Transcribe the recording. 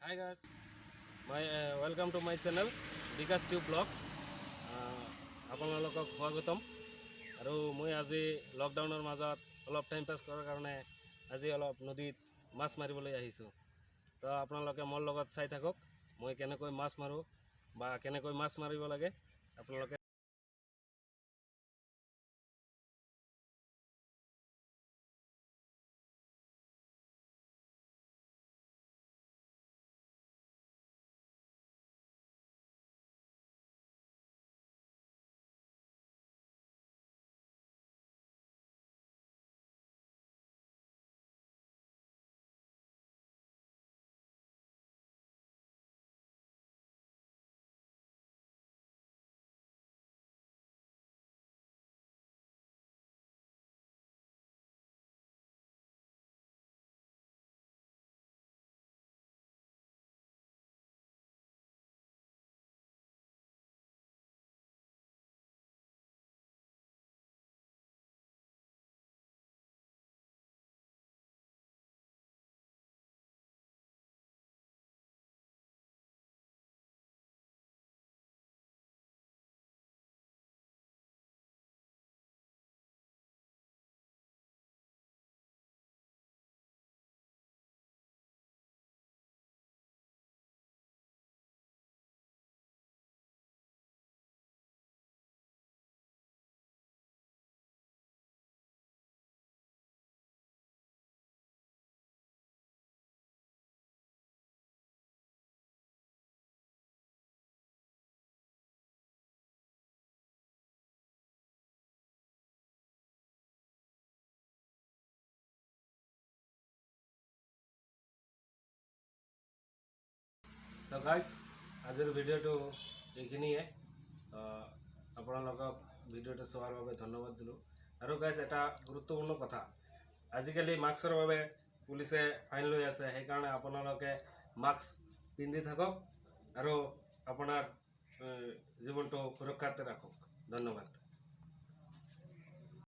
Hi guys, my welcome to my channel Vikas Tube Vlogs. আপোনালোকক স্বাগতম আৰু মই আজি লকডাউনৰ মাজত অলপ টাইম পাছ কৰাৰ কাৰণে আজি অলপ নদীত মাছ মাৰিবলৈ আহিছোঁ। তো আপোনালোকে মোৰ লগত চাই থাকক মই কেনেকৈ মাছ মাৰোঁ বা কেনেকৈ মাছ মাৰিব লাগে আপোনালোকে। তো গাইজ আজিৰ ভিডিঅ'টো এইখিনিয়ে। আপোনালোকক ভিডিঅ'টো চোৱাৰ বাবে ধন্যবাদ দিলোঁ। আৰু গাইজ এটা গুৰুত্বপূৰ্ণ কথা, আজিকালি মাস্কৰ বাবে পুলিচে ফাইন লৈ আছে, সেইকাৰণে আপোনালোকে মাস্ক পিন্ধি থাকক আৰু আপোনাৰ জীৱনটো সুৰক্ষাতে ৰাখক। ধন্যবাদ।